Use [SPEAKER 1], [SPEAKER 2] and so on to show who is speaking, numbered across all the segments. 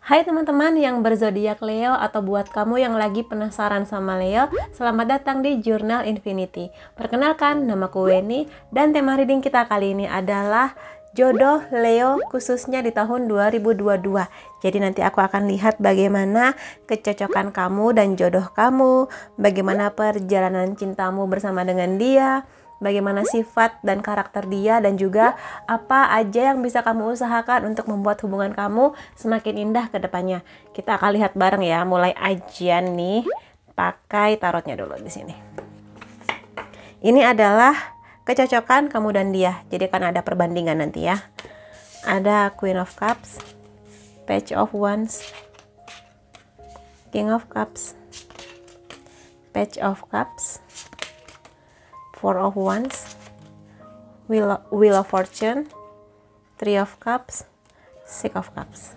[SPEAKER 1] Hai teman-teman yang berzodiak Leo atau buat kamu yang lagi penasaran sama Leo, selamat datang di Jurnal Infinity. Perkenalkan, namaku Weni dan tema reading kita kali ini adalah jodoh Leo khususnya di tahun 2022. Jadi nanti aku akan lihat bagaimana kecocokan kamu dan jodoh kamu, bagaimana perjalanan cintamu bersama dengan dia, bagaimana sifat dan karakter dia, dan juga apa aja yang bisa kamu usahakan untuk membuat hubungan kamu semakin indah ke depannya. Kita akan lihat bareng ya, mulai aja nih. Pakai tarotnya dulu di sini. Ini adalah kecocokan kamu dan dia. Jadi kan ada perbandingan nanti ya. Ada Queen of Cups, Page of Wands, King of Cups, Page of Cups, Four of Wands, Wheel of Fortune, Three of Cups, Six of Cups.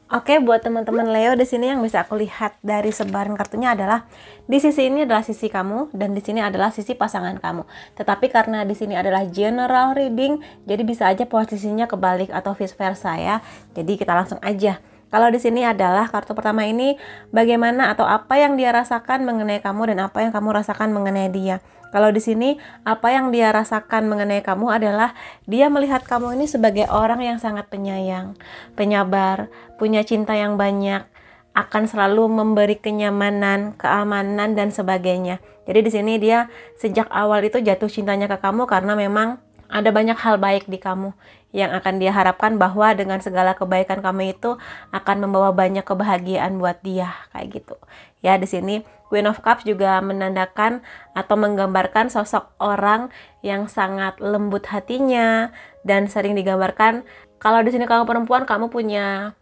[SPEAKER 1] Oke, buat teman-teman Leo di sini yang bisa aku lihat dari sebaran kartunya adalah di sisi ini adalah sisi kamu dan di sini adalah sisi pasangan kamu. Tetapi karena di sini adalah general reading, jadi bisa aja posisinya kebalik atau vice versa ya. Jadi kita langsung aja. Kalau di sini adalah kartu pertama ini bagaimana atau apa yang dia rasakan mengenai kamu dan apa yang kamu rasakan mengenai dia. Kalau di sini apa yang dia rasakan mengenai kamu adalah dia melihat kamu ini sebagai orang yang sangat penyayang, penyabar, punya cinta yang banyak, akan selalu memberi kenyamanan, keamanan dan sebagainya. Jadi di sini dia sejak awal itu jatuh cintanya ke kamu karena memang ada banyak hal baik di kamu yang akan dia harapkan bahwa dengan segala kebaikan kamu itu akan membawa banyak kebahagiaan buat dia, kayak gitu. Ya, di sini Queen of Cups juga menandakan atau menggambarkan sosok orang yang sangat lembut hatinya dan sering digambarkan kalau di sini kamu perempuan, kamu punya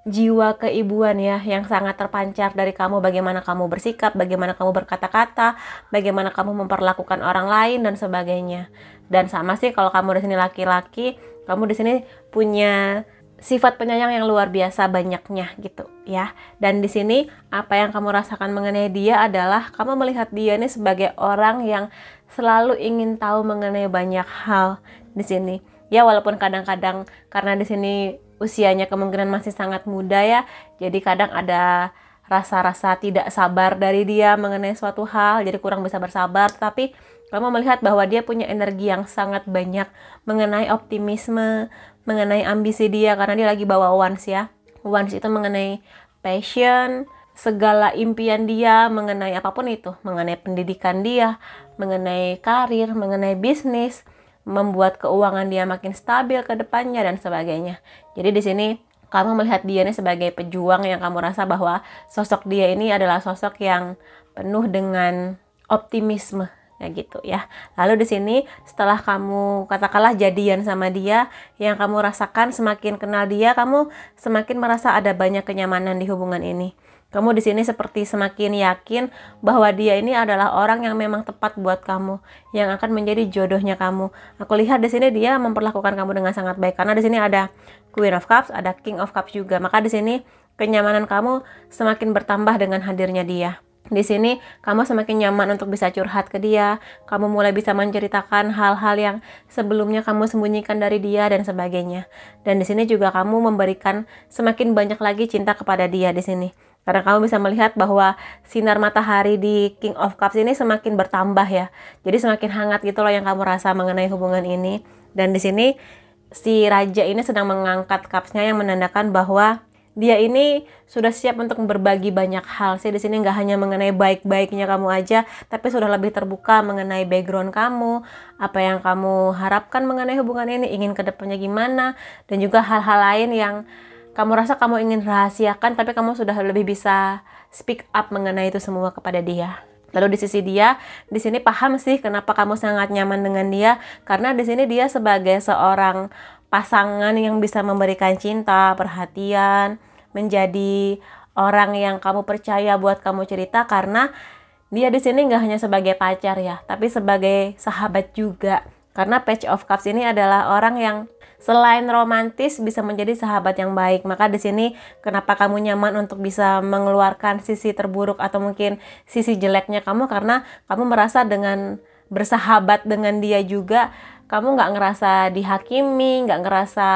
[SPEAKER 1] jiwa keibuan ya yang sangat terpancar dari kamu, bagaimana kamu bersikap, bagaimana kamu berkata-kata, bagaimana kamu memperlakukan orang lain dan sebagainya. Dan sama sih kalau kamu di sini laki-laki, kamu di sini punya sifat penyayang yang luar biasa banyaknya gitu ya. Dan di sini apa yang kamu rasakan mengenai dia adalah kamu melihat dia ini sebagai orang yang selalu ingin tahu mengenai banyak hal di sini. Ya, walaupun kadang-kadang karena di sini usianya kemungkinan masih sangat muda ya, jadi kadang ada rasa-rasa tidak sabar dari dia mengenai suatu hal, jadi kurang bisa bersabar. Tapi kamu melihat bahwa dia punya energi yang sangat banyak mengenai optimisme, mengenai ambisi dia, karena dia lagi bawa Wands ya. Wands itu mengenai passion, segala impian dia mengenai apapun itu, mengenai pendidikan dia, mengenai karir, mengenai bisnis, membuat keuangan dia makin stabil ke depannya dan sebagainya. Jadi di sini kamu melihat dia ini sebagai pejuang yang kamu rasa bahwa sosok dia ini adalah sosok yang penuh dengan optimisme ya gitu ya. Lalu di sini setelah kamu katakanlah jadian sama dia, yang kamu rasakan semakin kenal dia, kamu semakin merasa ada banyak kenyamanan di hubungan ini. Kamu di sini seperti semakin yakin bahwa dia ini adalah orang yang memang tepat buat kamu, yang akan menjadi jodohnya kamu. Aku lihat di sini dia memperlakukan kamu dengan sangat baik karena di sini ada Queen of Cups, ada King of Cups juga. Maka di sini kenyamanan kamu semakin bertambah dengan hadirnya dia. Di sini kamu semakin nyaman untuk bisa curhat ke dia, kamu mulai bisa menceritakan hal-hal yang sebelumnya kamu sembunyikan dari dia dan sebagainya. Dan di sini juga kamu memberikan semakin banyak lagi cinta kepada dia di sini. Karena kamu bisa melihat bahwa sinar matahari di King of Cups ini semakin bertambah ya. Jadi semakin hangat gitu loh yang kamu rasa mengenai hubungan ini. Dan di sini si raja ini sedang mengangkat cupsnya yang menandakan bahwa dia ini sudah siap untuk berbagi banyak hal sih. Di sini nggak hanya mengenai baik-baiknya kamu aja, tapi sudah lebih terbuka mengenai background kamu, apa yang kamu harapkan mengenai hubungan ini, ingin kedepannya gimana, dan juga hal-hal lain yang kamu rasa kamu ingin rahasiakan, tapi kamu sudah lebih bisa speak up mengenai itu semua kepada dia. Lalu di sisi dia, di sini paham sih kenapa kamu sangat nyaman dengan dia, karena di sini dia sebagai seorang pasangan yang bisa memberikan cinta, perhatian, menjadi orang yang kamu percaya buat kamu cerita, karena dia di sini nggak hanya sebagai pacar ya, tapi sebagai sahabat juga. Karena Page of Cups ini adalah orang yang selain romantis bisa menjadi sahabat yang baik. Maka di sini kenapa kamu nyaman untuk bisa mengeluarkan sisi terburuk atau mungkin sisi jeleknya kamu, karena kamu merasa dengan bersahabat dengan dia juga kamu nggak ngerasa dihakimi, nggak ngerasa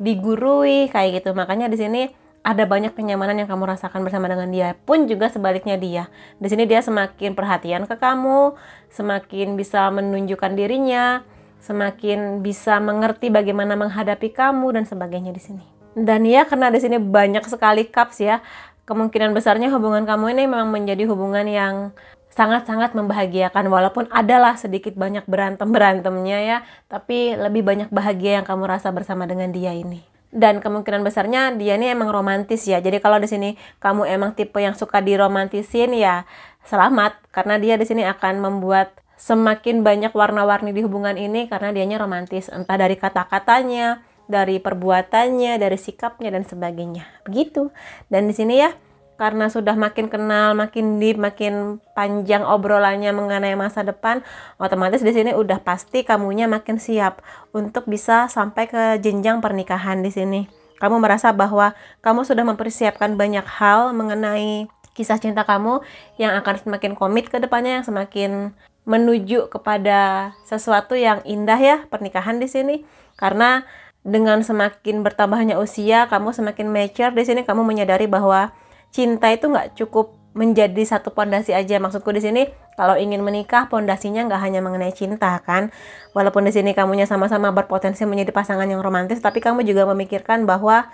[SPEAKER 1] digurui kayak gitu. Makanya di sini ada banyak kenyamanan yang kamu rasakan bersama dengan dia. Pun juga sebaliknya dia. Di sini dia semakin perhatian ke kamu, semakin bisa menunjukkan dirinya, semakin bisa mengerti bagaimana menghadapi kamu dan sebagainya di sini. Dan ya karena di sini banyak sekali cups ya, kemungkinan besarnya hubungan kamu ini memang menjadi hubungan yang sangat-sangat membahagiakan, walaupun adalah sedikit banyak berantem-berantemnya ya, tapi lebih banyak bahagia yang kamu rasa bersama dengan dia ini. Dan kemungkinan besarnya dia ini emang romantis ya. Jadi kalau di sini kamu emang tipe yang suka diromantisin ya, selamat, karena dia di sini akan membuat semakin banyak warna-warni di hubungan ini karena dianya romantis, entah dari kata-katanya, dari perbuatannya, dari sikapnya dan sebagainya. Begitu. Dan di sini ya, karena sudah makin kenal, makin deep, makin panjang obrolannya mengenai masa depan, otomatis di sini udah pasti kamunya makin siap untuk bisa sampai ke jenjang pernikahan di sini. Kamu merasa bahwa kamu sudah mempersiapkan banyak hal mengenai kisah cinta kamu yang akan semakin komit ke depannya, yang semakin menuju kepada sesuatu yang indah ya, pernikahan di sini. Karena dengan semakin bertambahnya usia, kamu semakin mature di sini, kamu menyadari bahwa cinta itu nggak cukup menjadi satu pondasi aja. Maksudku di sini, kalau ingin menikah, pondasinya nggak hanya mengenai cinta kan. Walaupun di sini kamunya sama-sama berpotensi menjadi pasangan yang romantis, tapi kamu juga memikirkan bahwa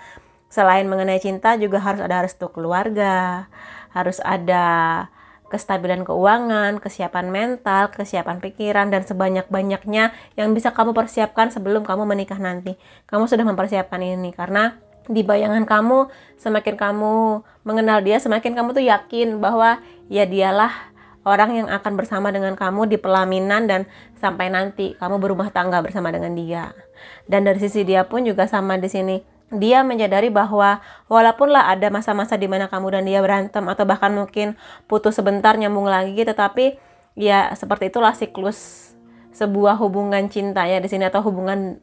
[SPEAKER 1] selain mengenai cinta juga harus ada restu keluarga, harus ada kestabilan keuangan, kesiapan mental, kesiapan pikiran, dan sebanyak-banyaknya yang bisa kamu persiapkan sebelum kamu menikah nanti. Kamu sudah mempersiapkan ini karena di bayangan kamu, semakin kamu mengenal dia, semakin kamu tuh yakin bahwa ya dialah orang yang akan bersama dengan kamu di pelaminan dan sampai nanti kamu berumah tangga bersama dengan dia. Dan dari sisi dia pun juga sama di sini. Dia menyadari bahwa walaupun lah ada masa-masa di mana kamu dan dia berantem atau bahkan mungkin putus sebentar nyambung lagi, tetapi ya seperti itulah siklus sebuah hubungan cinta ya di sini, atau hubungan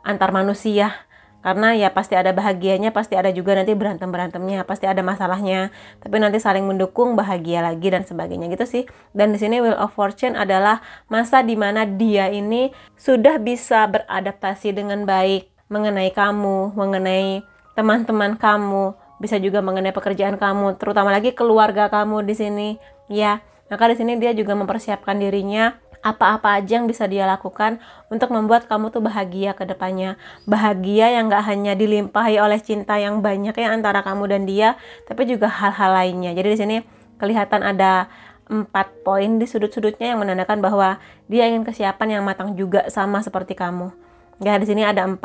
[SPEAKER 1] antar manusia. Karena ya pasti ada bahagianya, pasti ada juga nanti berantem-berantemnya, pasti ada masalahnya. Tapi nanti saling mendukung, bahagia lagi dan sebagainya gitu sih. Dan di sini Wheel of Fortune adalah masa di mana dia ini sudah bisa beradaptasi dengan baik mengenai kamu, mengenai teman-teman kamu, bisa juga mengenai pekerjaan kamu, terutama lagi keluarga kamu di sini. Ya, maka di sini dia juga mempersiapkan dirinya apa-apa aja yang bisa dia lakukan untuk membuat kamu tuh bahagia ke depannya. Bahagia yang gak hanya dilimpahi oleh cinta yang banyak ya antara kamu dan dia, tapi juga hal-hal lainnya. Jadi di sini kelihatan ada 4 poin di sudut-sudutnya yang menandakan bahwa dia ingin kesiapan yang matang juga sama seperti kamu. Ya, di sini ada 4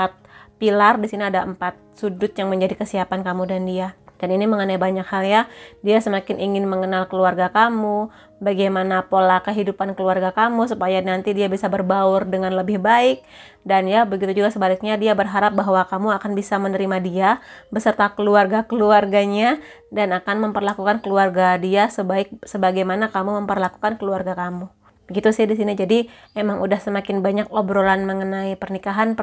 [SPEAKER 1] pilar, di sini ada 4 sudut yang menjadi kesiapan kamu dan dia. Dan ini mengenai banyak hal ya. Dia semakin ingin mengenal keluarga kamu, bagaimana pola kehidupan keluarga kamu supaya nanti dia bisa berbaur dengan lebih baik. Dan ya begitu juga sebaliknya, dia berharap bahwa kamu akan bisa menerima dia beserta keluarga-keluarganya dan akan memperlakukan keluarga dia sebagaimana kamu memperlakukan keluarga kamu. Begitu sih di sini. Jadi emang udah semakin banyak obrolan mengenai pernikahan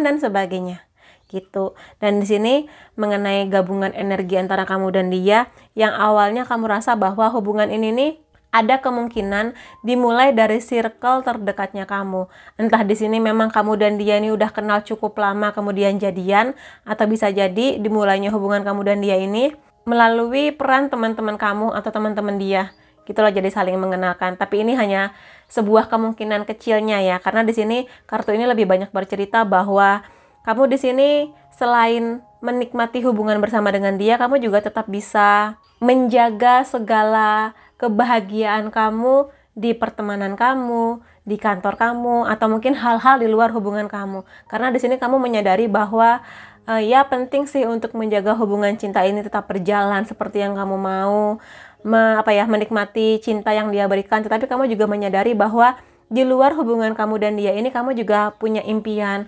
[SPEAKER 1] dan sebagainya. Gitu. Dan di sini mengenai gabungan energi antara kamu dan dia, yang awalnya kamu rasa bahwa hubungan ini nih ada kemungkinan dimulai dari circle terdekatnya kamu. Entah di sini memang kamu dan dia ini udah kenal cukup lama kemudian jadian, atau bisa jadi dimulainya hubungan kamu dan dia ini melalui peran teman-teman kamu atau teman-teman dia. Gitulah, jadi saling mengenalkan. Tapi ini hanya sebuah kemungkinan kecilnya ya, karena di sini kartu ini lebih banyak bercerita bahwa kamu di sini selain menikmati hubungan bersama dengan dia, kamu juga tetap bisa menjaga segala kebahagiaan kamu di pertemanan kamu, di kantor kamu, atau mungkin hal-hal di luar hubungan kamu. Karena di sini kamu menyadari bahwa ya penting sih untuk menjaga hubungan cinta ini tetap berjalan seperti yang kamu mau, menikmati cinta yang dia berikan. Tetapi kamu juga menyadari bahwa di luar hubungan kamu dan dia ini, kamu juga punya impian,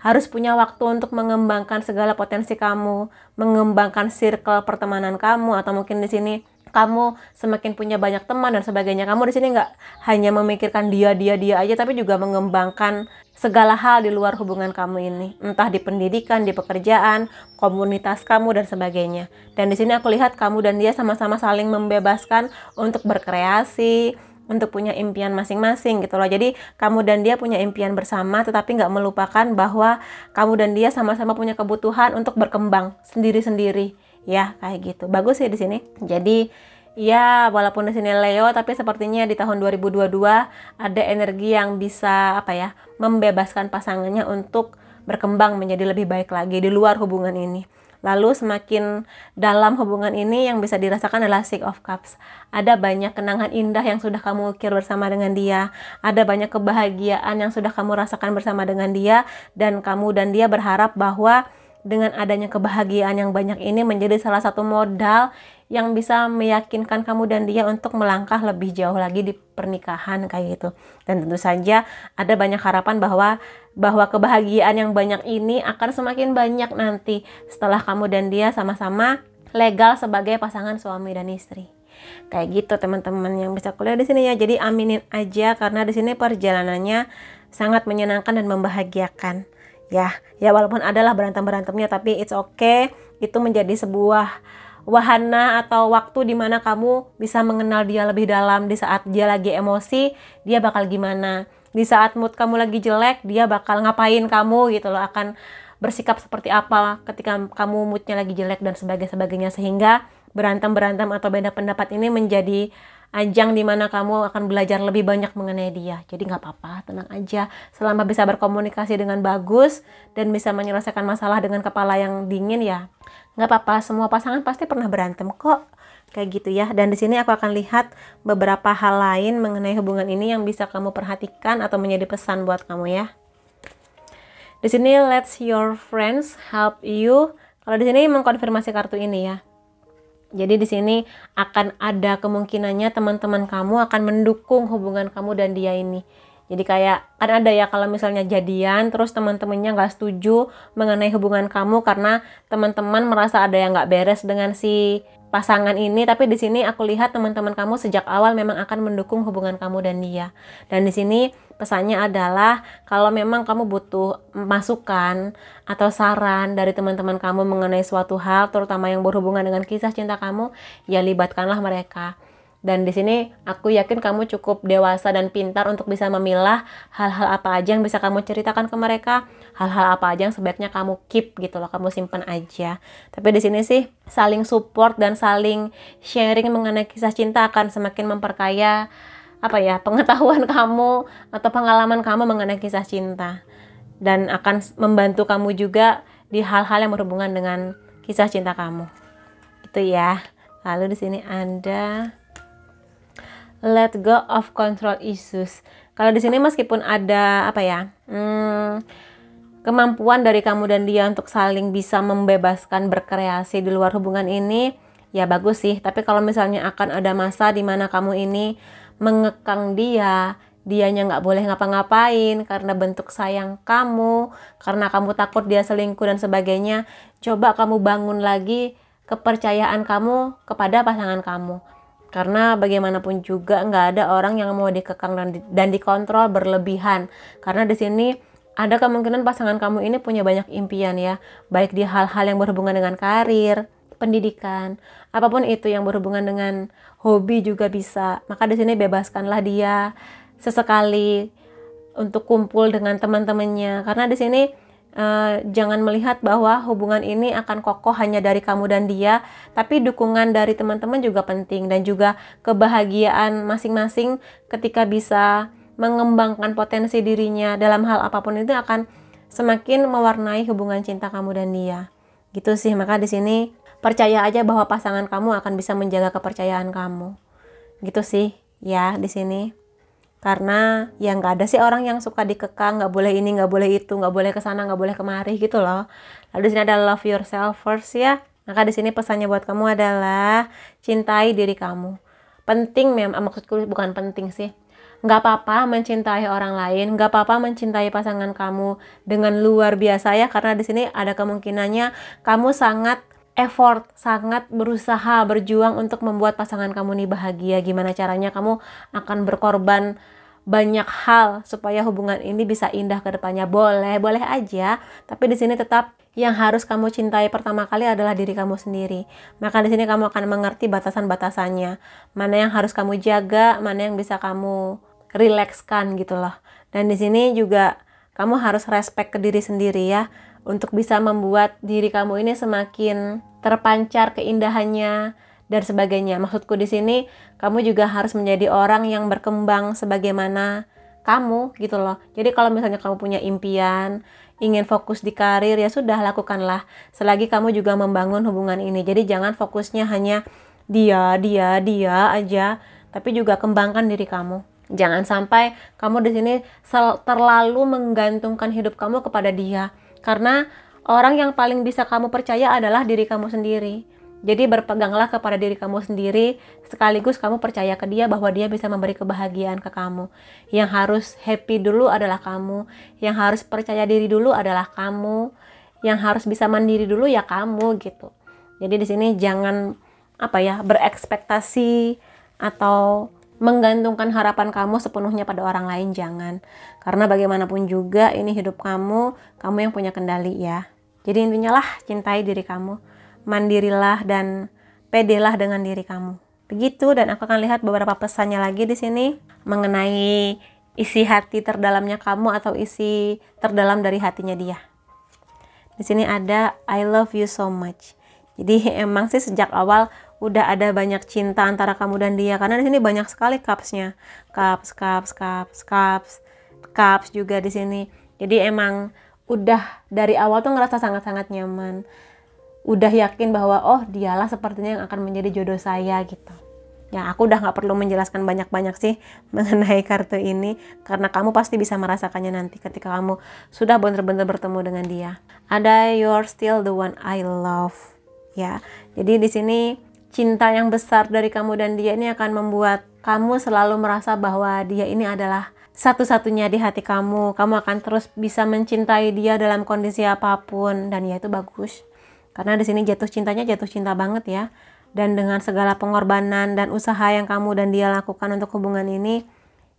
[SPEAKER 1] harus punya waktu untuk mengembangkan segala potensi kamu, mengembangkan circle pertemanan kamu, atau mungkin di sini kamu semakin punya banyak teman dan sebagainya. Kamu di sini nggak hanya memikirkan dia aja, tapi juga mengembangkan segala hal di luar hubungan kamu ini, entah di pendidikan, di pekerjaan, komunitas kamu dan sebagainya. Dan di sini aku lihat kamu dan dia sama-sama saling membebaskan untuk berkreasi, untuk punya impian masing-masing gitu loh. Jadi kamu dan dia punya impian bersama, tetapi nggak melupakan bahwa kamu dan dia sama-sama punya kebutuhan untuk berkembang sendiri-sendiri ya, kayak gitu. Bagus sih di sini. Jadi ya, walaupun di sini Leo, tapi sepertinya di tahun 2022 ada energi yang bisa membebaskan pasangannya untuk berkembang menjadi lebih baik lagi di luar hubungan ini. Lalu semakin dalam hubungan ini yang bisa dirasakan adalah Six of Cups. Ada banyak kenangan indah yang sudah kamu ukir bersama dengan dia. Ada banyak kebahagiaan yang sudah kamu rasakan bersama dengan dia. Dan kamu dan dia berharap bahwa dengan adanya kebahagiaan yang banyak ini menjadi salah satu modal yang bisa meyakinkan kamu dan dia untuk melangkah lebih jauh lagi di pernikahan kayak gitu. Dan tentu saja ada banyak harapan bahwa kebahagiaan yang banyak ini akan semakin banyak nanti setelah kamu dan dia sama-sama legal sebagai pasangan suami dan istri. Kayak gitu teman-teman yang bisa kuliah di sini ya. Jadi aminin aja karena di sini perjalanannya sangat menyenangkan dan membahagiakan. Ya walaupun adalah berantem-berantemnya, tapi it's okay. Itu menjadi sebuah wahana atau waktu dimana kamu bisa mengenal dia lebih dalam. Di saat dia lagi emosi, dia bakal gimana. Di saat mood kamu lagi jelek, dia bakal ngapain kamu gitu loh. Akan bersikap seperti apa ketika kamu moodnya lagi jelek dan sebagainya. Sehingga berantem-berantem atau beda pendapat ini menjadi ajang dimana kamu akan belajar lebih banyak mengenai dia. Jadi nggak apa-apa, tenang aja. Selama bisa berkomunikasi dengan bagus dan bisa menyelesaikan masalah dengan kepala yang dingin ya nggak apa-apa. Semua pasangan pasti pernah berantem kok. Kayak gitu ya. Dan di sini aku akan lihat beberapa hal lain mengenai hubungan ini yang bisa kamu perhatikan atau menjadi pesan buat kamu ya. Di sini let your friends help you. Kalau di sini mengkonfirmasi kartu ini ya. Jadi di sini akan ada kemungkinannya teman-teman kamu akan mendukung hubungan kamu dan dia ini. Jadi kayak kan ada ya kalau misalnya jadian terus teman-temannya nggak setuju mengenai hubungan kamu karena teman-teman merasa ada yang nggak beres dengan si pasangan ini. Tapi di sini aku lihat teman-teman kamu sejak awal memang akan mendukung hubungan kamu dan dia. Dan di sini pesannya adalah kalau memang kamu butuh masukan atau saran dari teman-teman kamu mengenai suatu hal, terutama yang berhubungan dengan kisah cinta kamu, ya libatkanlah mereka. Dan di sini aku yakin kamu cukup dewasa dan pintar untuk bisa memilah hal-hal apa aja yang bisa kamu ceritakan ke mereka, hal-hal apa aja yang sebaiknya kamu keep gitu loh, kamu simpan aja. Tapi di sini sih saling support dan saling sharing mengenai kisah cinta akan semakin memperkaya pengetahuan kamu atau pengalaman kamu mengenai kisah cinta, dan akan membantu kamu juga di hal-hal yang berhubungan dengan kisah cinta kamu. Gitu ya. Lalu di sini ada let go of control issues. Kalau di sini meskipun ada kemampuan dari kamu dan dia untuk saling bisa membebaskan berkreasi di luar hubungan ini, ya bagus sih. Tapi kalau misalnya akan ada masa di mana kamu ini mengekang dianya nggak boleh ngapa-ngapain karena bentuk sayang kamu, karena kamu takut dia selingkuh dan sebagainya, coba kamu bangun lagi kepercayaan kamu kepada pasangan kamu. Karena bagaimanapun juga nggak ada orang yang mau dikekang dan dikontrol berlebihan. Karena di sini ada kemungkinan pasangan kamu ini punya banyak impian ya, baik di hal-hal yang berhubungan dengan karir, pendidikan, apapun itu yang berhubungan dengan hobi juga bisa. Maka di sini bebaskanlah dia sesekali untuk kumpul dengan teman-temannya. Karena di sini jangan melihat bahwa hubungan ini akan kokoh hanya dari kamu dan dia, tapi dukungan dari teman-teman juga penting, dan juga kebahagiaan masing-masing ketika bisa mengembangkan potensi dirinya dalam hal apapun itu akan semakin mewarnai hubungan cinta kamu dan dia. Gitu sih. Maka di sini percaya aja bahwa pasangan kamu akan bisa menjaga kepercayaan kamu. Gitu sih ya di sini. Karena ya nggak ada sih orang yang suka dikekang, nggak boleh ini, nggak boleh itu, nggak boleh kesana, nggak boleh kemari gitu loh. Lalu di sini ada love yourself first ya. Maka di sini pesannya buat kamu adalah cintai diri kamu. Penting maksudku bukan penting sih. Nggak apa-apa mencintai orang lain, nggak apa-apa mencintai pasangan kamu dengan luar biasa ya. Karena di sini ada kemungkinannya kamu sangat effort, sangat berusaha, berjuang untuk membuat pasangan kamu nih bahagia. Gimana caranya kamu akan berkorban banyak hal supaya hubungan ini bisa indah ke depannya. Boleh aja, tapi di sini tetap yang harus kamu cintai pertama kali adalah diri kamu sendiri. Maka di sini kamu akan mengerti batasan-batasannya. Mana yang harus kamu jaga, mana yang bisa kamu rilekskan gitu loh. Dan di sini juga kamu harus respect ke diri sendiri ya, untuk bisa membuat diri kamu ini semakin terpancar keindahannya dan sebagainya. Maksudku di sini kamu juga harus menjadi orang yang berkembang sebagaimana kamu gitu loh. Jadi kalau misalnya kamu punya impian, ingin fokus di karir, ya sudah, lakukanlah. Selagi kamu juga membangun hubungan ini. Jadi jangan fokusnya hanya dia aja, tapi juga kembangkan diri kamu. Jangan sampai kamu di sini terlalu menggantungkan hidup kamu kepada dia. Karena orang yang paling bisa kamu percaya adalah diri kamu sendiri. Jadi berpeganglah kepada diri kamu sendiri, sekaligus kamu percaya ke dia bahwa dia bisa memberi kebahagiaan ke kamu. Yang harus happy dulu adalah kamu, yang harus percaya diri dulu adalah kamu, yang harus bisa mandiri dulu ya kamu gitu. Jadi di sini jangan berekspektasi atau menggantungkan harapan kamu sepenuhnya pada orang lain, jangan. Karena bagaimanapun juga ini hidup kamu yang punya kendali ya. Jadi intinya lah, cintai diri kamu, mandirilah dan pedelah dengan diri kamu. Begitu, dan aku akan lihat beberapa pesannya lagi di sini mengenai isi hati terdalamnya kamu atau isi terdalam dari hatinya dia. Di sini ada I love you so much. Jadi emang sih sejak awal udah ada banyak cinta antara kamu dan dia, karena di sini banyak sekali cups-nya. Cups juga di sini. Jadi emang udah dari awal tuh ngerasa sangat-sangat nyaman. Udah yakin bahwa oh dialah sepertinya yang akan menjadi jodoh saya gitu. Ya aku udah gak perlu menjelaskan banyak-banyak sih mengenai kartu ini, karena kamu pasti bisa merasakannya nanti ketika kamu sudah benar-benar bertemu dengan dia. Ada you're still the one I love. Ya, jadi di sini cinta yang besar dari kamu dan dia ini akan membuat kamu selalu merasa bahwa dia ini adalah satu-satunya di hati kamu. Kamu akan terus bisa mencintai dia dalam kondisi apapun, dan ya itu bagus. Karena di sini jatuh cinta banget ya. Dan dengan segala pengorbanan dan usaha yang kamu dan dia lakukan untuk hubungan ini,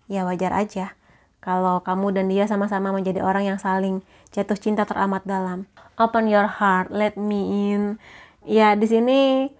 [SPEAKER 1] ya wajar aja kalau kamu dan dia sama-sama menjadi orang yang saling jatuh cinta teramat dalam. Open your heart, let me in. Ya di sini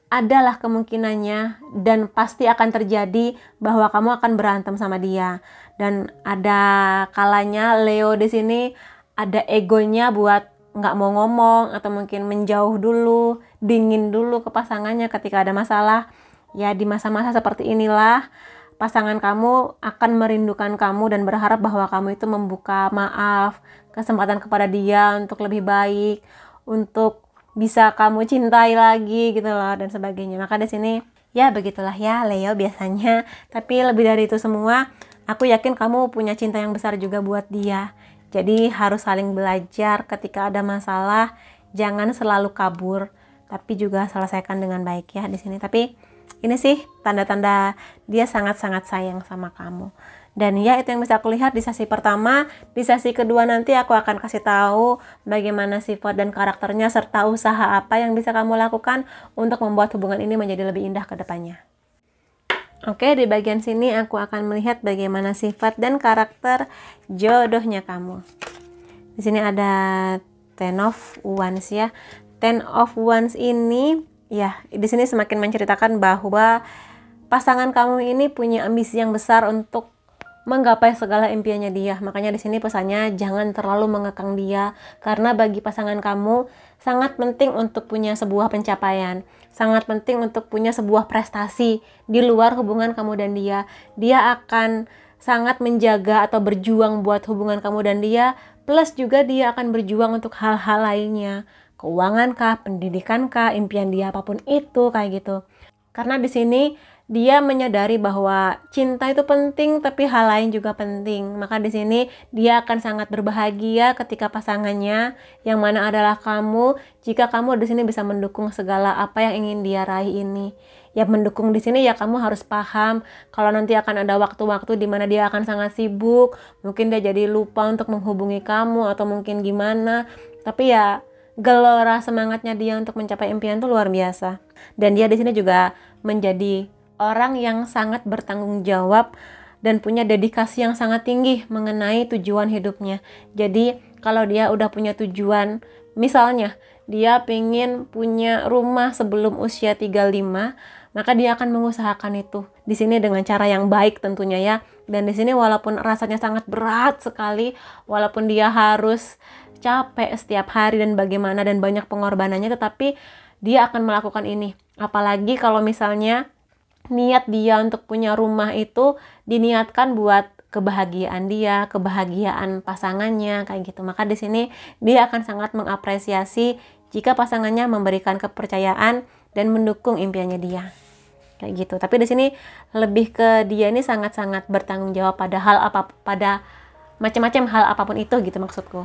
[SPEAKER 1] adalah kemungkinannya dan pasti akan terjadi bahwa kamu akan berantem sama dia. Dan ada kalanya Leo di sini ada egonya buat nggak mau ngomong atau mungkin menjauh dulu, dingin dulu ke pasangannya ketika ada masalah. Ya di masa-masa seperti inilah pasangan kamu akan merindukan kamu dan berharap bahwa kamu itu membuka maaf, kesempatan kepada dia untuk lebih baik, untuk bisa kamu cintai lagi gitu loh dan sebagainya. Maka di sini ya begitulah ya Leo biasanya. Tapi lebih dari itu semua, aku yakin kamu punya cinta yang besar juga buat dia. Jadi harus saling belajar ketika ada masalah, jangan selalu kabur, tapi juga selesaikan dengan baik ya di sini. Tapi ini sih tanda-tanda dia sangat-sangat sayang sama kamu. Dan ya itu yang bisa aku lihat di sesi pertama. Di sesi kedua nanti aku akan kasih tahu bagaimana sifat dan karakternya serta usaha apa yang bisa kamu lakukan untuk membuat hubungan ini menjadi lebih indah ke depannya. Oke, di bagian sini aku akan melihat bagaimana sifat dan karakter jodohnya kamu. Di sini ada Ten of Wands ya. Ten of Wands ini ya di sini semakin menceritakan bahwa pasangan kamu ini punya ambisi yang besar untuk menggapai segala impiannya dia. Makanya di sini pesannya jangan terlalu mengekang dia, karena bagi pasangan kamu sangat penting untuk punya sebuah pencapaian, sangat penting untuk punya sebuah prestasi di luar hubungan kamu dan dia. Dia akan sangat menjaga atau berjuang buat hubungan kamu dan dia, plus juga dia akan berjuang untuk hal-hal lainnya, keuangan kah, pendidikan kah, impian dia apapun itu kayak gitu. Karena di sini dia menyadari bahwa cinta itu penting, tapi hal lain juga penting. Maka di sini dia akan sangat berbahagia ketika pasangannya, yang mana adalah kamu, jika kamu di sini bisa mendukung segala apa yang ingin dia raih ini. Ya mendukung di sini ya kamu harus paham kalau nanti akan ada waktu-waktu di mana dia akan sangat sibuk, mungkin dia jadi lupa untuk menghubungi kamu atau mungkin gimana. Tapi ya gelora semangatnya dia untuk mencapai impian itu luar biasa. Dan dia di sini juga menjadi orang yang sangat bertanggung jawab dan punya dedikasi yang sangat tinggi mengenai tujuan hidupnya. Jadi kalau dia udah punya tujuan, misalnya dia pengen punya rumah sebelum usia 35, maka dia akan mengusahakan itu. Di sini dengan cara yang baik tentunya ya. Dan di sini walaupun rasanya sangat berat sekali, walaupun dia harus capek setiap hari dan bagaimana dan banyak pengorbanannya, tetapi dia akan melakukan ini. Apalagi kalau misalnya niat dia untuk punya rumah itu diniatkan buat kebahagiaan dia, kebahagiaan pasangannya kayak gitu. Maka di sini dia akan sangat mengapresiasi jika pasangannya memberikan kepercayaan dan mendukung impiannya dia. Kayak gitu. Tapi di sini lebih ke dia ini sangat-sangat bertanggung jawab pada pada macam-macam hal apapun itu gitu maksudku.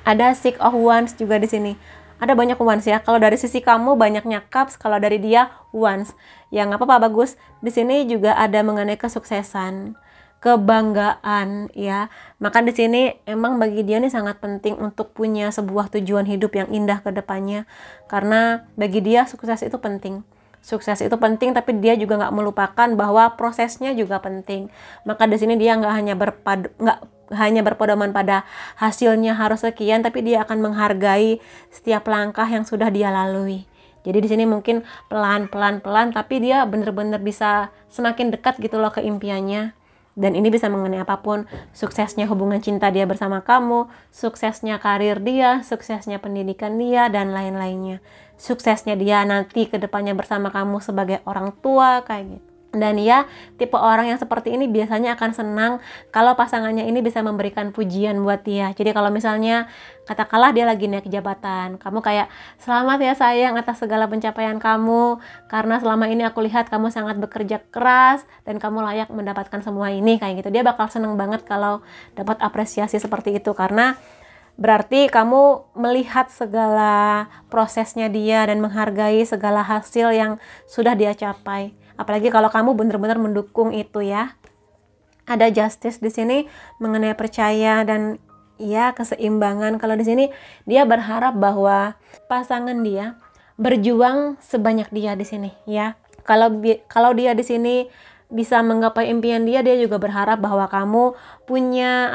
[SPEAKER 1] Ada Six of Wands juga di sini. Ada banyak wands ya. Kalau dari sisi kamu banyaknya cups, kalau dari dia wands. Ya nggak apa-apa, bagus. Di sini juga ada mengenai kesuksesan, kebanggaan ya. Maka di sini emang bagi dia ini sangat penting untuk punya sebuah tujuan hidup yang indah ke depannya. Karena bagi dia sukses itu penting. Sukses itu penting, tapi dia juga nggak melupakan bahwa prosesnya juga penting. Maka di sini dia nggak hanya berpedoman pada hasilnya harus sekian, tapi dia akan menghargai setiap langkah yang sudah dia lalui. Jadi di sini mungkin pelan-pelan, tapi dia benar-benar bisa semakin dekat gitu loh ke impiannya. Dan ini bisa mengenai apapun, suksesnya hubungan cinta dia bersama kamu, suksesnya karir dia, suksesnya pendidikan dia, dan lain-lainnya. Suksesnya dia nanti ke depannya bersama kamu sebagai orang tua, kayak gitu. Dan ya, tipe orang yang seperti ini biasanya akan senang kalau pasangannya ini bisa memberikan pujian buat dia. Jadi kalau misalnya katakanlah dia lagi naik jabatan, kamu kayak, selamat ya sayang atas segala pencapaian kamu, karena selama ini aku lihat kamu sangat bekerja keras dan kamu layak mendapatkan semua ini, kayak gitu. Dia bakal seneng banget kalau dapat apresiasi seperti itu, karena berarti kamu melihat segala prosesnya dia dan menghargai segala hasil yang sudah dia capai. Apalagi kalau kamu benar-benar mendukung itu ya. Ada justice di sini mengenai percaya dan ya keseimbangan. Kalau di sini dia berharap bahwa pasangan dia berjuang sebanyak dia di sini ya. Kalau dia di sini bisa menggapai impian dia juga berharap bahwa kamu punya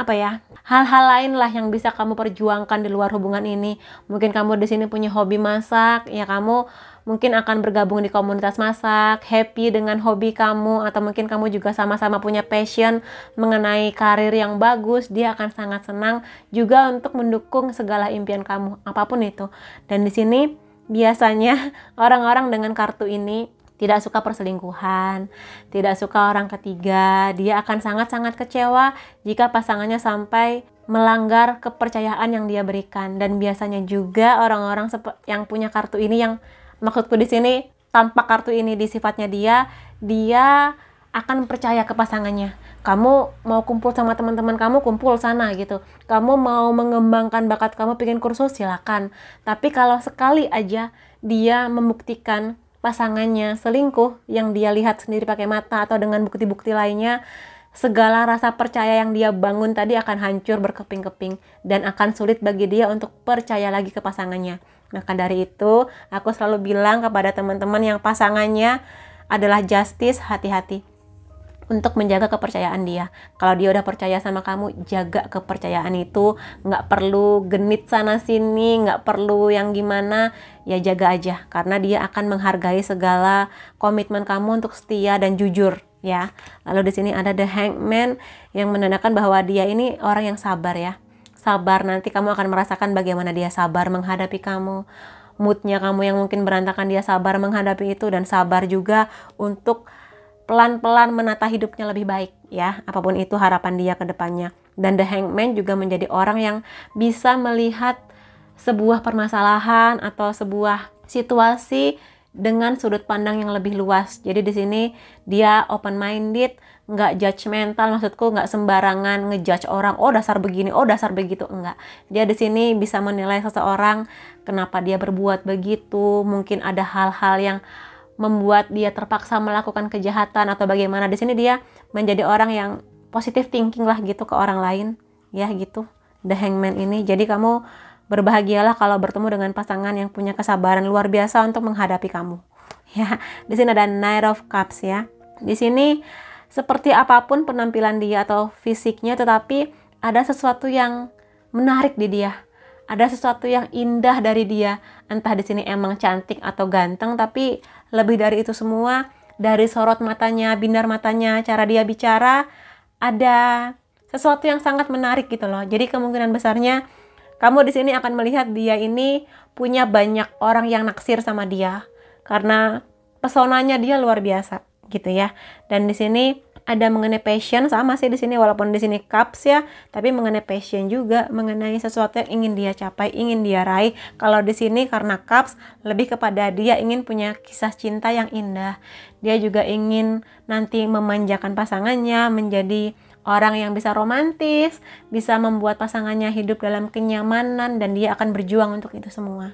[SPEAKER 1] hal-hal lain lah yang bisa kamu perjuangkan di luar hubungan ini. Mungkin kamu di sini punya hobi masak, ya kamu mungkin akan bergabung di komunitas masak, happy dengan hobi kamu, atau mungkin kamu juga sama-sama punya passion mengenai karir yang bagus. Dia akan sangat senang juga untuk mendukung segala impian kamu, apapun itu. Dan di sini biasanya orang-orang dengan kartu ini tidak suka perselingkuhan, tidak suka orang ketiga. Dia akan sangat-sangat kecewa jika pasangannya sampai melanggar kepercayaan yang dia berikan. Dan biasanya juga orang-orang yang punya kartu ini, yang maksudku di sini tanpa kartu ini di sifatnya dia akan percaya ke pasangannya. Kamu mau kumpul sama teman-teman kamu, kumpul sana gitu. Kamu mau mengembangkan bakat kamu, pengen kursus, silakan. Tapi kalau sekali aja dia membuktikan pasangannya selingkuh yang dia lihat sendiri pakai mata atau dengan bukti-bukti lainnya, segala rasa percaya yang dia bangun tadi akan hancur berkeping-keping dan akan sulit bagi dia untuk percaya lagi ke pasangannya. Maka dari itu, aku selalu bilang kepada teman-teman yang pasangannya adalah justice, hati-hati untuk menjaga kepercayaan dia. Kalau dia udah percaya sama kamu, jaga kepercayaan itu. Nggak perlu genit sana sini, nggak perlu yang gimana, ya jaga aja. Karena dia akan menghargai segala komitmen kamu untuk setia dan jujur ya. Lalu di sini ada The Hangman yang menandakan bahwa dia ini orang yang sabar ya. Sabar, nanti kamu akan merasakan bagaimana dia sabar menghadapi kamu. Moodnya kamu yang mungkin berantakan, dia sabar menghadapi itu, dan sabar juga untuk pelan-pelan menata hidupnya lebih baik ya, apapun itu harapan dia ke depannya. Dan The Hangman juga menjadi orang yang bisa melihat sebuah permasalahan atau sebuah situasi dengan sudut pandang yang lebih luas. Jadi di sini dia open minded, nggak judgmental, maksudku nggak sembarangan ngejudge orang, oh dasar begini, oh dasar begitu, enggak. Dia di sini bisa menilai seseorang kenapa dia berbuat begitu, mungkin ada hal-hal yang membuat dia terpaksa melakukan kejahatan atau bagaimana. Di sini dia menjadi orang yang positive thinking lah gitu ke orang lain ya gitu, The Hangman ini. Jadi kamu berbahagialah kalau bertemu dengan pasangan yang punya kesabaran luar biasa untuk menghadapi kamu ya. Di sini ada Knight of Cups ya. Di sini seperti apapun penampilan dia atau fisiknya, tetapi ada sesuatu yang menarik di dia. Ada sesuatu yang indah dari dia. Entah di sini emang cantik atau ganteng, tapi lebih dari itu semua, dari sorot matanya, binar matanya, cara dia bicara, ada sesuatu yang sangat menarik gitu loh. Jadi kemungkinan besarnya kamu di sini akan melihat dia ini punya banyak orang yang naksir sama dia karena pesonanya dia luar biasa gitu ya. Dan di sini ada mengenai passion, sama sih di sini walaupun di sini cups ya, tapi mengenai passion juga, mengenai sesuatu yang ingin dia capai, ingin dia raih. Kalau di sini karena cups lebih kepada dia ingin punya kisah cinta yang indah. Dia juga ingin nanti memanjakan pasangannya, menjadi orang yang bisa romantis, bisa membuat pasangannya hidup dalam kenyamanan, dan dia akan berjuang untuk itu semua.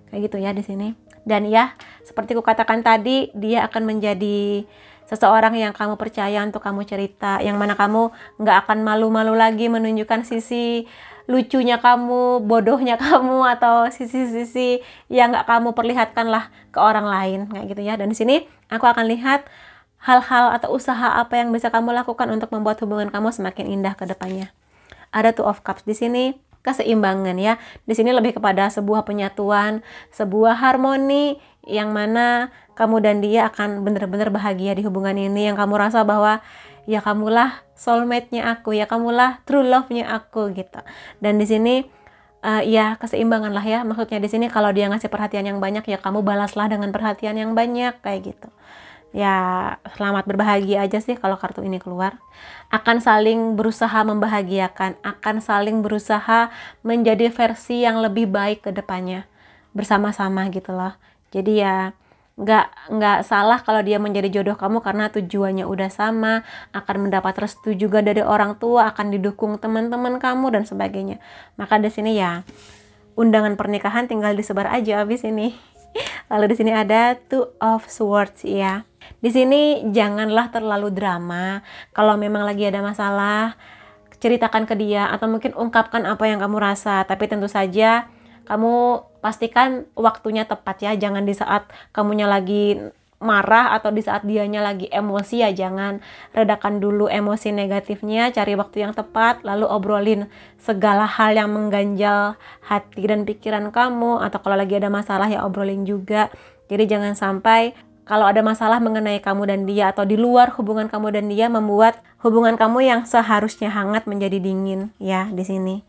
[SPEAKER 1] Kayak gitu ya di sini. Dan ya, seperti ku katakan tadi, dia akan menjadi seseorang yang kamu percaya untuk kamu cerita, yang mana kamu nggak akan malu-malu lagi menunjukkan sisi lucunya kamu, bodohnya kamu, atau sisi-sisi yang nggak kamu perlihatkan lah ke orang lain, kayak gitu ya. Dan di sini aku akan lihat hal-hal atau usaha apa yang bisa kamu lakukan untuk membuat hubungan kamu semakin indah ke depannya. Ada Two of Cups di sini, keseimbangan ya. Di sini lebih kepada sebuah penyatuan, sebuah harmoni yang mana kamu dan dia akan benar-benar bahagia di hubungan ini, yang kamu rasa bahwa ya kamulah soulmate-nya aku, ya kamulah true love-nya aku gitu. Dan di sini ya keseimbangan lah ya. Maksudnya di sini kalau dia ngasih perhatian yang banyak, ya kamu balaslah dengan perhatian yang banyak kayak gitu. Ya, selamat berbahagia aja sih kalau kartu ini keluar. Akan saling berusaha membahagiakan, akan saling berusaha menjadi versi yang lebih baik ke depannya bersama-sama gitu loh. Jadi ya nggak salah kalau dia menjadi jodoh kamu karena tujuannya udah sama, akan mendapat restu juga dari orang tua, akan didukung teman-teman kamu dan sebagainya. Maka di sini ya undangan pernikahan tinggal disebar aja abis ini. Lalu di sini ada Two of Swords ya. Di sini janganlah terlalu drama. Kalau memang lagi ada masalah, ceritakan ke dia atau mungkin ungkapkan apa yang kamu rasa. Tapi tentu saja kamu pastikan waktunya tepat ya. Jangan di saat kamunya lagi marah atau di saat dianya lagi emosi ya, jangan. Redakan dulu emosi negatifnya, cari waktu yang tepat, lalu obrolin segala hal yang mengganjal hati dan pikiran kamu. Atau kalau lagi ada masalah ya obrolin juga. Jadi jangan sampai kalau ada masalah mengenai kamu dan dia atau di luar hubungan kamu dan dia membuat hubungan kamu yang seharusnya hangat menjadi dingin ya di sini.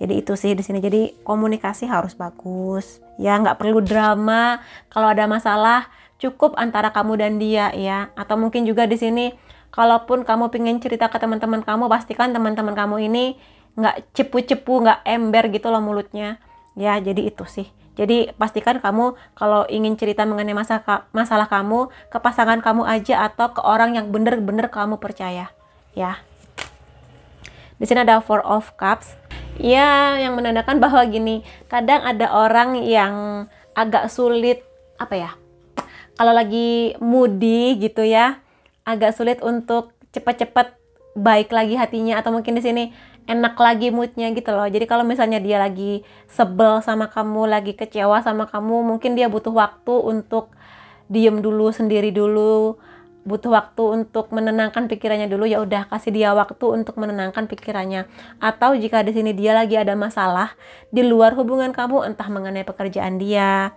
[SPEAKER 1] Jadi itu sih di sini. Jadi komunikasi harus bagus ya, nggak perlu drama. Kalau ada masalah cukup antara kamu dan dia ya. Atau mungkin juga di sini kalaupun kamu pengen cerita ke teman-teman kamu, pastikan teman-teman kamu ini nggak cepu-cepu, nggak ember gitu loh mulutnya ya. Jadi itu sih. Jadi pastikan kamu kalau ingin cerita mengenai masalah kamu ke pasangan kamu aja atau ke orang yang bener-bener kamu percaya ya. Di sini ada Four of Cups ya, yang menandakan bahwa gini, kadang ada orang yang agak sulit apa ya, kalau lagi moody gitu ya, agak sulit untuk cepat-cepat baik lagi hatinya, atau mungkin di sini enak lagi moodnya gitu loh. Jadi kalau misalnya dia lagi sebel sama kamu, lagi kecewa sama kamu, mungkin dia butuh waktu untuk diem dulu, sendiri dulu, butuh waktu untuk menenangkan pikirannya dulu. Ya udah, kasih dia waktu untuk menenangkan pikirannya. Atau jika di sini dia lagi ada masalah di luar hubungan kamu, entah mengenai pekerjaan dia,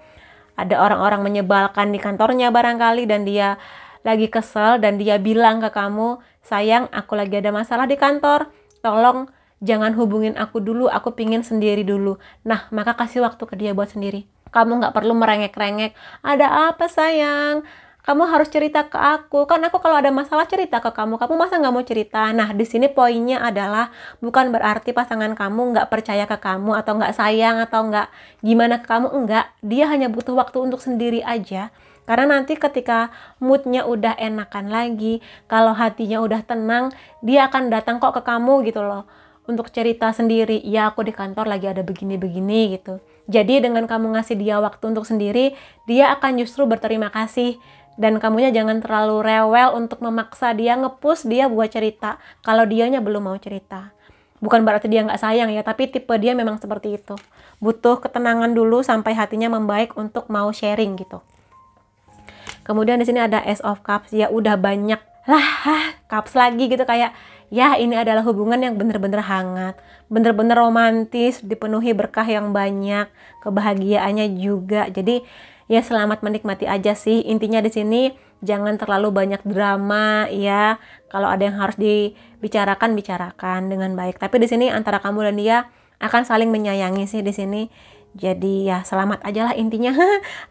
[SPEAKER 1] ada orang-orang menyebalkan di kantornya barangkali, dan dia lagi kesel dan dia bilang ke kamu, sayang aku lagi ada masalah di kantor, tolong jangan hubungin aku dulu, aku pingin sendiri dulu. Nah, maka kasih waktu ke dia buat sendiri. Kamu nggak perlu merengek-rengek, ada apa sayang? Kamu harus cerita ke aku, kan aku kalau ada masalah cerita ke kamu masa nggak mau cerita? Nah, di sini poinnya adalah bukan berarti pasangan kamu nggak percaya ke kamu, atau nggak sayang, atau nggak gimana ke kamu, enggak. Dia hanya butuh waktu untuk sendiri aja. Karena nanti ketika moodnya udah enakan lagi, kalau hatinya udah tenang, dia akan datang kok ke kamu gitu loh, untuk cerita sendiri. Ya aku di kantor lagi ada begini-begini gitu. Jadi dengan kamu ngasih dia waktu untuk sendiri, dia akan justru berterima kasih. Dan kamunya jangan terlalu rewel untuk memaksa dia, nge-push dia buat cerita kalau dianya belum mau cerita. Bukan berarti dia nggak sayang ya, tapi tipe dia memang seperti itu. Butuh ketenangan dulu sampai hatinya membaik untuk mau sharing gitu. Kemudian di sini ada Ace of Cups ya, udah banyak kaps lagi gitu, kayak ya ini adalah hubungan yang bener-bener hangat, bener-bener romantis, dipenuhi berkah yang banyak, kebahagiaannya juga. Jadi ya selamat menikmati aja sih. Intinya di sini jangan terlalu banyak drama ya. Kalau ada yang harus dibicarakan, bicarakan dengan baik. Tapi di sini antara kamu dan dia akan saling menyayangi sih di sini. Jadi ya selamat aja lah intinya.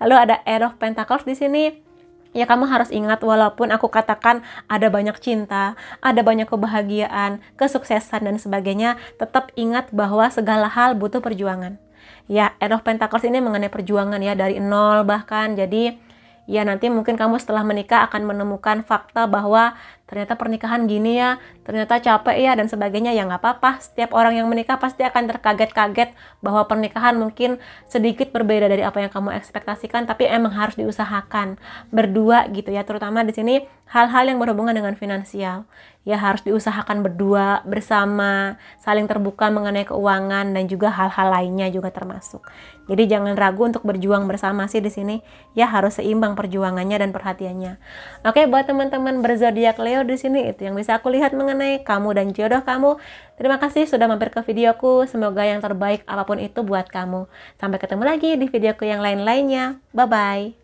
[SPEAKER 1] Lalu ada Eight of Pentacles di sini. Ya kamu harus ingat, walaupun aku katakan ada banyak cinta, ada banyak kebahagiaan, kesuksesan dan sebagainya, tetap ingat bahwa segala hal butuh perjuangan. Ya, Eight of Pentacles ini mengenai perjuangan ya, dari nol bahkan. Jadi ya nanti mungkin kamu setelah menikah akan menemukan fakta bahwa ternyata pernikahan gini ya, ternyata capek ya dan sebagainya. Ya nggak apa-apa, setiap orang yang menikah pasti akan terkaget-kaget bahwa pernikahan mungkin sedikit berbeda dari apa yang kamu ekspektasikan, tapi emang harus diusahakan berdua gitu ya. Terutama di sini hal-hal yang berhubungan dengan finansial ya harus diusahakan berdua, bersama, saling terbuka mengenai keuangan dan juga hal-hal lainnya juga termasuk. Jadi jangan ragu untuk berjuang bersama sih di sini ya, harus seimbang perjuangannya dan perhatiannya. Oke, buat teman-teman berzodiak Leo di sini itu yang bisa aku lihat mengenai kamu dan jodoh kamu. Terima kasih sudah mampir ke videoku. Semoga yang terbaik apapun itu buat kamu. Sampai ketemu lagi di videoku yang lain-lainnya. Bye bye.